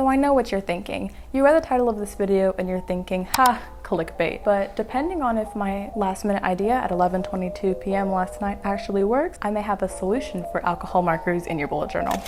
So I know what you're thinking. You read the title of this video and you're thinking, ha, clickbait. But depending on if my last minute idea at 11:22 p.m. last night actually works, I may have a solution for alcohol markers in your bullet journal.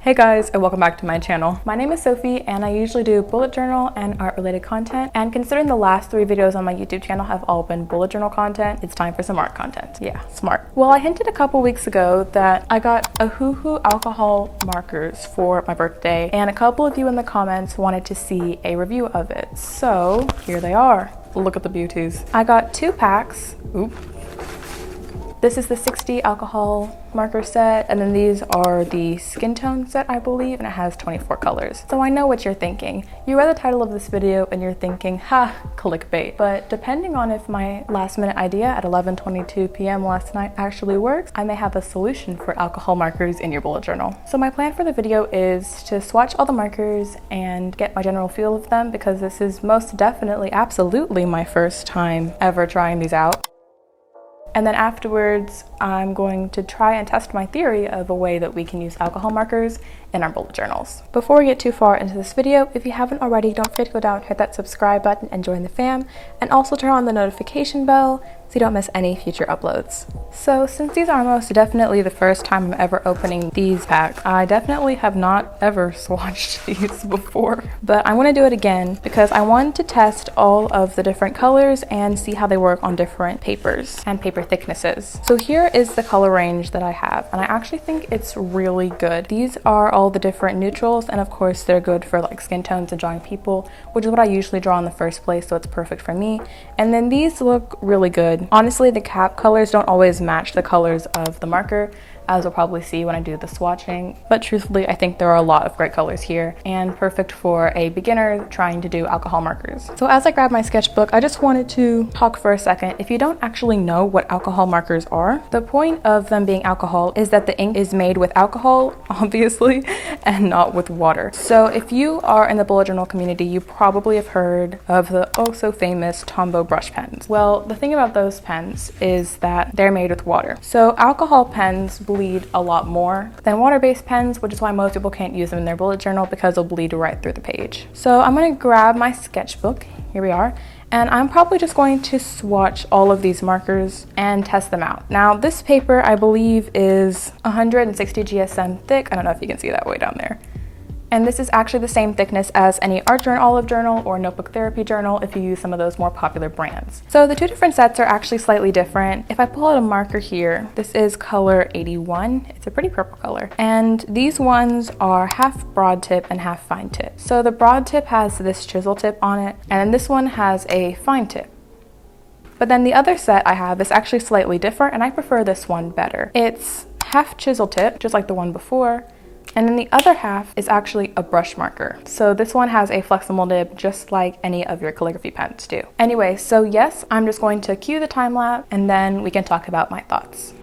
Hey guys, and welcome back to my channel. My name is Sophie and I usually do bullet journal and art related content, and considering the last 3 videos on my YouTube channel have all been bullet journal content, it's time for some art content. Yeah, smart. Well, I hinted a couple weeks ago that I got Ohuhu Alcohol Markers for my birthday, and a couple of you in the comments wanted to see a review of it. So here they are. Look at the beauties. I got 2 packs. Oop. This is the 60 alcohol marker set, and then these are the skin tone set, I believe, and it has 24 colors. So I know what you're thinking. You read the title of this video and you're thinking, ha, clickbait. But depending on if my last minute idea at 11:22 p.m. last night actually works, I may have a solution for alcohol markers in your bullet journal. So my plan for the video is to swatch all the markers and get my general feel of them, because this is most definitely, absolutely my first time ever trying these out. And then afterwards, I'm going to try and test my theory of a way that we can use alcohol markers in our bullet journals. Before we get too far into this video, if you haven't already, don't forget to go down, hit that subscribe button and join the fam, and also turn on the notification bell so you don't miss any future uploads. So since these are most definitely the first time I'm ever opening these packs, I definitely have not ever swatched these before, but I want to do it again because I want to test all of the different colors and see how they work on different papers and paper thicknesses. So here is the color range that I have, and I actually think it's really good. These are all the different neutrals, and of course they're good for like skin tones and drawing people, which is what I usually draw in the first place, so it's perfect for me. And then these look really good. Honestly, the cap colors don't always match the colors of the marker, as you'll probably see when I do the swatching, but truthfully I think there are a lot of great colors here and perfect for a beginner trying to do alcohol markers. So as I grab my sketchbook, I just wanted to talk for a second. If you don't actually know what alcohol markers are, the point of them being alcohol is that the ink is made with alcohol, obviously, and not with water. So if you are in the bullet journal community, you probably have heard of the oh so famous Tombow brush pens. Well, the thing about those pens is that they're made with water. So alcohol pens bleed a lot more than water-based pens, which is why most people can't use them in their bullet journal, because they'll bleed right through the page. So I'm going to grab my sketchbook, here we are, and I'm probably just going to swatch all of these markers and test them out. Now this paper I believe is 160 GSM thick. I don't know if you can see that way down there. And this is actually the same thickness as any art journal, olive journal, or notebook therapy journal if you use some of those more popular brands. So the 2 different sets are actually slightly different. If I pull out a marker here, this is color 81. It's a pretty purple color. And these ones are half broad tip and half fine tip. So the broad tip has this chisel tip on it, and then this one has a fine tip. But then the other set I have is actually slightly different, and I prefer this one better. It's half chisel tip, just like the one before, and then the other half is actually a brush marker. So this one has a flexible nib, just like any of your calligraphy pens do. Anyway, so yes, I'm just going to cue the time lapse and then we can talk about my thoughts.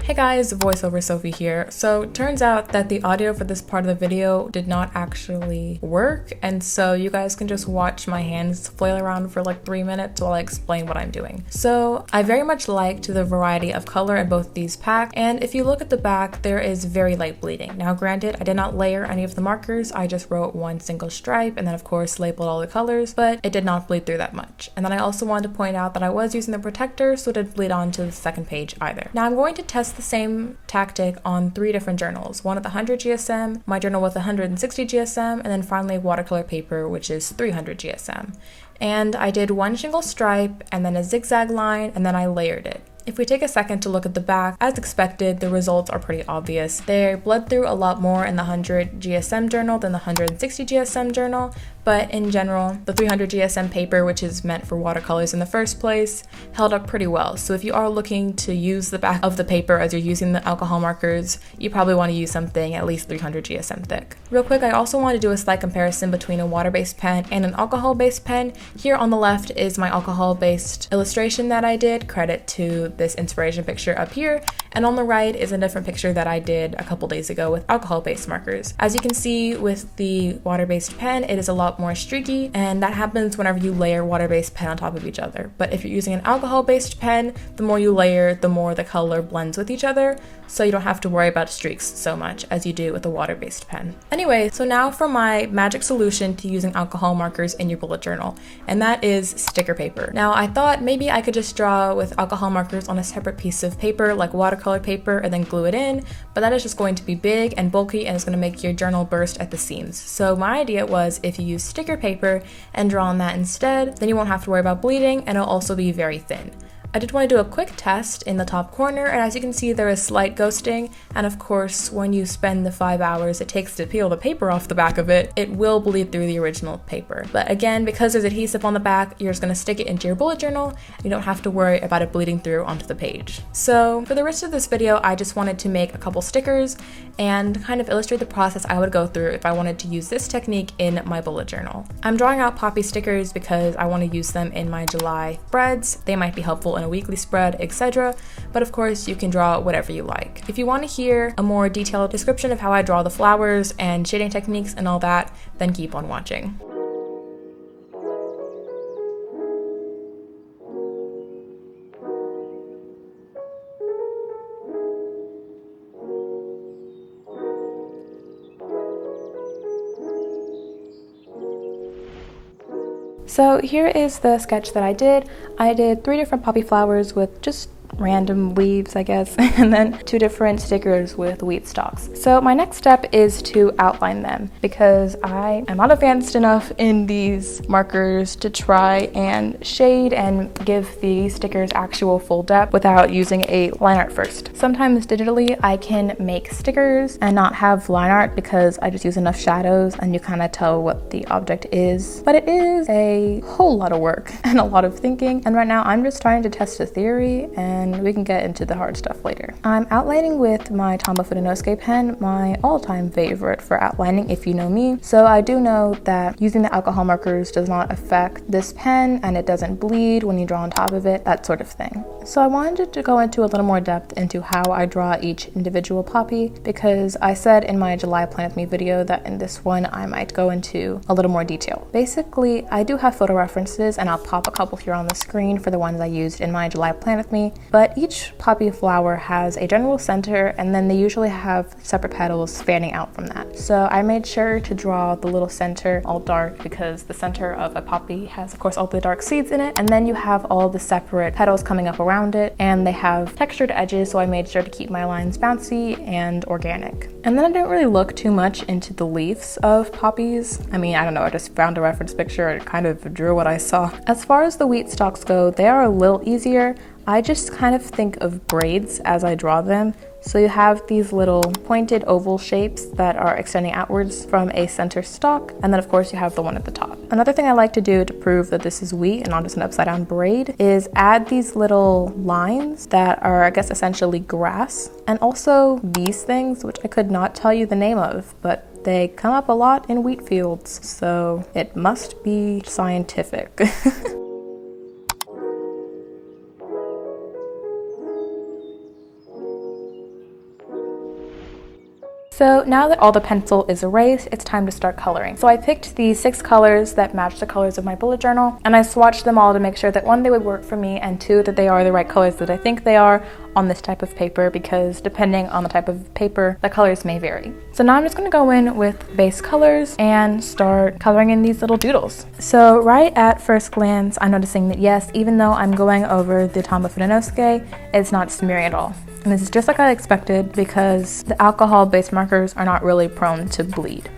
Hey guys, voiceover Sophie here. So turns out that the audio for this part of the video did not actually work, and so you guys can just watch my hands flail around for like 3 minutes while I explain what I'm doing. So I very much liked the variety of color in both these packs, and if you look at the back, there is very light bleeding. Now granted, I did not layer any of the markers, I just wrote one single stripe and then of course labeled all the colors, but it did not bleed through that much. And then I also wanted to point out that I was using the protector, so it didn't bleed onto the second page either. Now I'm going to test the same tactic on 3 different journals, one at the 100 GSM, my journal with 160 GSM, and then finally watercolor paper, which is 300 GSM. And I did one single stripe and then a zigzag line, and then I layered it. If we take a second to look at the back, as expected, the results are pretty obvious. They bled through a lot more in the 100 GSM journal than the 160 GSM journal, but in general, the 300 GSM paper, which is meant for watercolors in the first place, held up pretty well. So if you are looking to use the back of the paper as you're using the alcohol markers, you probably want to use something at least 300 GSM thick. Real quick, I also want to do a slight comparison between a water-based pen and an alcohol-based pen. Here on the left is my alcohol-based illustration that I did, credit to this inspiration picture up here, and on the right is a different picture that I did a couple days ago with alcohol-based markers. As you can see with the water-based pen, it is a lot more streaky, and that happens whenever you layer water-based pen on top of each other. But if you're using an alcohol-based pen, the more you layer, the more the color blends with each other, so you don't have to worry about streaks so much as you do with a water-based pen. Anyway, so now for my magic solution to using alcohol markers in your bullet journal, and that is sticker paper. Now, I thought maybe I could just draw with alcohol markers on a separate piece of paper, like watercolor paper, and then glue it in, but that is just going to be big and bulky and it's going to make your journal burst at the seams. So my idea was if you use sticker paper and draw on that instead, then you won't have to worry about bleeding and it'll also be very thin. I did want to do a quick test in the top corner, and as you can see there is slight ghosting, and of course when you spend the 5 hours it takes to peel the paper off the back of it, it will bleed through the original paper. But again, because there's adhesive on the back, you're just going to stick it into your bullet journal and you don't have to worry about it bleeding through onto the page. So for the rest of this video, I just wanted to make a couple stickers and kind of illustrate the process I would go through if I wanted to use this technique in my bullet journal. I'm drawing out poppy stickers because I want to use them in my July spreads. They might be helpful in a weekly spread, etc. But of course you can draw whatever you like. If you want to hear a more detailed description of how I draw the flowers and shading techniques and all that, then keep on watching. So here is the sketch that I did. I did 3 different poppy flowers with just random leaves, I guess, and then 2 different stickers with wheat stalks. So my next step is to outline them because I am not advanced enough in these markers to try and shade and give the stickers actual full depth without using a line art first. Sometimes digitally I can make stickers and not have line art because I just use enough shadows and you kind of tell what the object is, but it is a whole lot of work and a lot of thinking, and right now I'm just trying to test a theory and we can get into the hard stuff later. I'm outlining with my Tombow Fudenosuke pen, my all-time favorite for outlining if you know me. So I do know that using the alcohol markers does not affect this pen and it doesn't bleed when you draw on top of it, that sort of thing. So I wanted to go into a little more depth into how I draw each individual poppy because I said in my July Plan With Me video that in this one I might go into a little more detail. Basically, I do have photo references and I'll pop a couple here on the screen for the ones I used in my July Plan With Me, but each poppy flower has a general center and then they usually have separate petals spanning out from that. So I made sure to draw the little center all dark because the center of a poppy has of course all the dark seeds in it, and then you have all the separate petals coming up around it and they have textured edges, so I made sure to keep my lines bouncy and organic. And then I didn't really look too much into the leaves of poppies. I mean, I don't know, I just found a reference picture and kind of drew what I saw. As far as the wheat stalks go, they are a little easier. I just kind of think of braids as I draw them. So you have these little pointed oval shapes that are extending outwards from a center stalk, and then of course you have the one at the top. Another thing I like to do to prove that this is wheat and not just an upside down braid is add these little lines that are, I guess, essentially grass, and also these things, which I could not tell you the name of, but they come up a lot in wheat fields, so it must be scientific. So now that all the pencil is erased, it's time to start coloring. So I picked the 6 colors that match the colors of my bullet journal, and I swatched them all to make sure that 1, they would work for me, and 2, that they are the right colors that I think they are on this type of paper, because depending on the type of paper, the colors may vary. So now I'm just gonna go in with base colors and start coloring in these little doodles. So right at first glance, I'm noticing that yes, even though I'm going over the Tombow Fudenosuke, it's not smearing at all. And this is just like I expected because the alcohol-based markers are not really prone to bleed.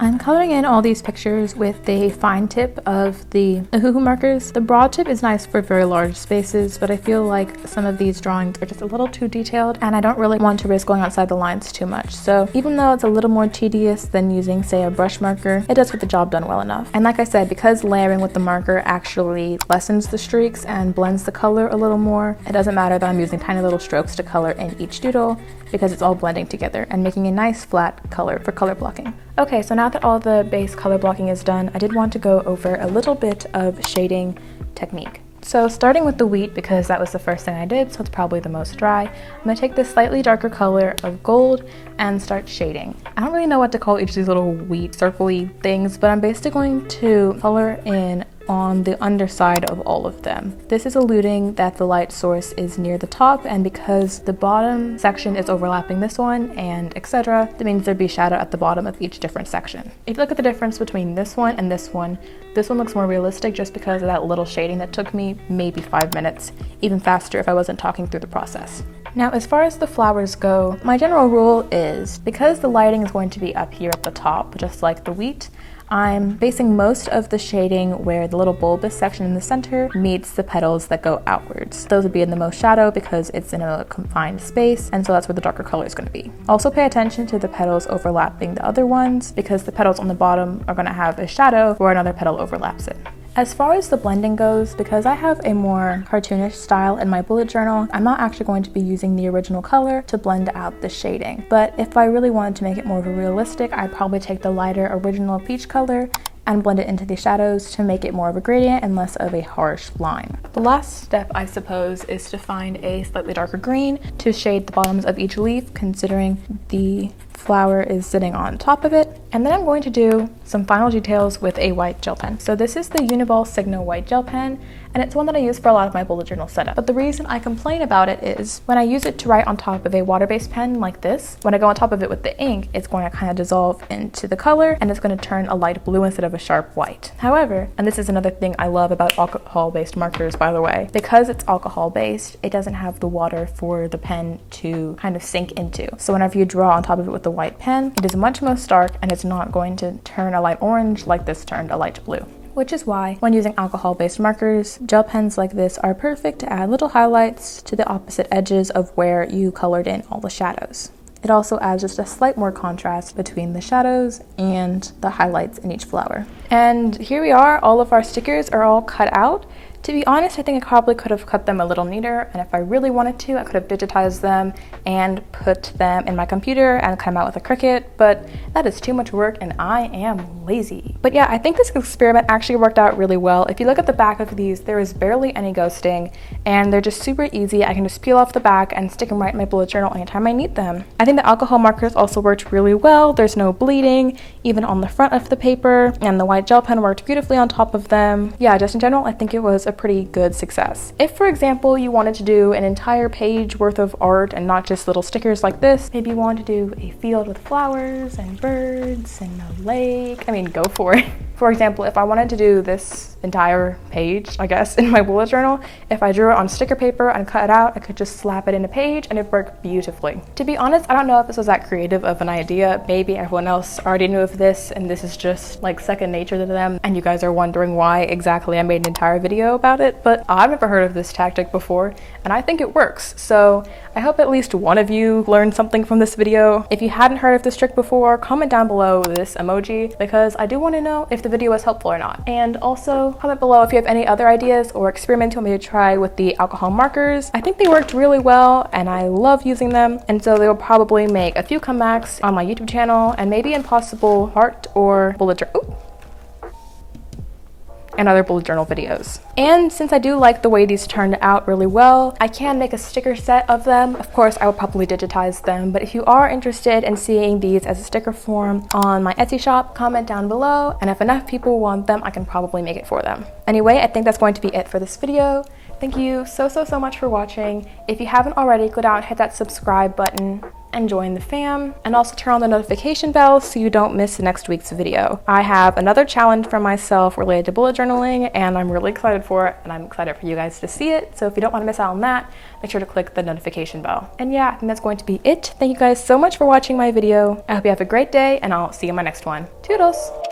I'm coloring in all these pictures with the fine tip of the Ohuhu markers. The broad tip is nice for very large spaces, but I feel like some of these drawings are just a little too detailed and I don't really want to risk going outside the lines too much. So even though it's a little more tedious than using, say, a brush marker, it does get the job done well enough. And like I said, because layering with the marker actually lessens the streaks and blends the color a little more, it doesn't matter that I'm using tiny little strokes to color in each doodle because it's all blending together and making a nice flat color for color blocking. Okay, so now that all the base color blocking is done, I did want to go over a little bit of shading technique. So starting with the wheat, because that was the first thing I did, so it's probably the most dry, I'm going to take this slightly darker color of gold and start shading. I don't really know what to call each of these little wheat circle-y things, but I'm basically going to color in on the underside of all of them. This is alluding that the light source is near the top, and because the bottom section is overlapping this one and etc., that means there'd be shadow at the bottom of each different section. If you look at the difference between this one and this one looks more realistic just because of that little shading that took me maybe 5 minutes, even faster if I wasn't talking through the process. Now, as far as the flowers go, my general rule is because the lighting is going to be up here at the top, just like the wheat, I'm basing most of the shading where the little bulbous section in the center meets the petals that go outwards. Those would be in the most shadow because it's in a confined space, and so that's where the darker color is going to be. Also pay attention to the petals overlapping the other ones because the petals on the bottom are going to have a shadow where another petal overlaps it. As far as the blending goes, because I have a more cartoonish style in my bullet journal, I'm not actually going to be using the original color to blend out the shading. But if I really wanted to make it more of a realistic, I'd probably take the lighter original peach color and blend it into the shadows to make it more of a gradient and less of a harsh line. The last step, I suppose, is to find a slightly darker green to shade the bottoms of each leaf, considering the flower is sitting on top of it. And then I'm going to do some final details with a white gel pen. So this is the Uniball Signo white gel pen, and it's one that I use for a lot of my bullet journal setup. But the reason I complain about it is when I use it to write on top of a water-based pen like this, when I go on top of it with the ink, it's going to kind of dissolve into the color and it's going to turn a light blue instead of a sharp white. However, and this is another thing I love about alcohol-based markers, by the way, because it's alcohol-based, it doesn't have the water for the pen to kind of sink into. So whenever you draw on top of it with the white pen, it is much more stark and it's not going to turn a light orange like this turned a light blue. Which is why, when using alcohol-based markers, gel pens like this are perfect to add little highlights to the opposite edges of where you colored in all the shadows. It also adds just a slight more contrast between the shadows and the highlights in each flower. And here we are, all of our stickers are all cut out. To be honest, I think I probably could have cut them a little neater, and if I really wanted to, I could have digitized them and put them in my computer and come out with a Cricut, but that is too much work and I am lazy. But yeah, I think this experiment actually worked out really well. If you look at the back of these, there is barely any ghosting and they're just super easy. I can just peel off the back and stick them right in my bullet journal anytime I need them. I think the alcohol markers also worked really well. There's no bleeding, even on the front of the paper, and the white gel pen worked beautifully on top of them. Yeah, just in general, I think it was a pretty good success. If, for example, you wanted to do an entire page worth of art and not just little stickers like this, maybe you want to do a field with flowers and birds and a lake, I mean, go for it. For example, if I wanted to do this entire page, I guess, in my bullet journal, if I drew it on sticker paper and cut it out, I could just slap it in a page and it worked beautifully. To be honest, I don't know if this was that creative of an idea. Maybe everyone else already knew of this and this is just like second nature to them and you guys are wondering why exactly I made an entire video about it, but I've never heard of this tactic before and I think it works. So I hope at least one of you learned something from this video. If you hadn't heard of this trick before, comment down below this emoji because I do want to know if the video was helpful or not. And also comment below if you have any other ideas or experiments you want me to try with the alcohol markers. I think they worked really well and I love using them, and so they will probably make a few comebacks on my YouTube channel and maybe in possible heart or bullet journal and other bullet journal videos. And since I do like the way these turned out really well, I can make a sticker set of them. Of course, I will probably digitize them, but if you are interested in seeing these as a sticker form on my Etsy shop, comment down below, and if enough people want them, I can probably make it for them. Anyway, I think that's going to be it for this video. Thank you so much for watching. If you haven't already, go down and hit that subscribe button and join the fam, and also turn on the notification bell so you don't miss next week's video. I have another challenge for myself related to bullet journaling, and I'm really excited for it, and I'm excited for you guys to see it. So if you don't want to miss out on that, make sure to click the notification bell. And yeah, I think that's going to be it. Thank you guys so much for watching my video. I hope you have a great day, and I'll see you in my next one. Toodles!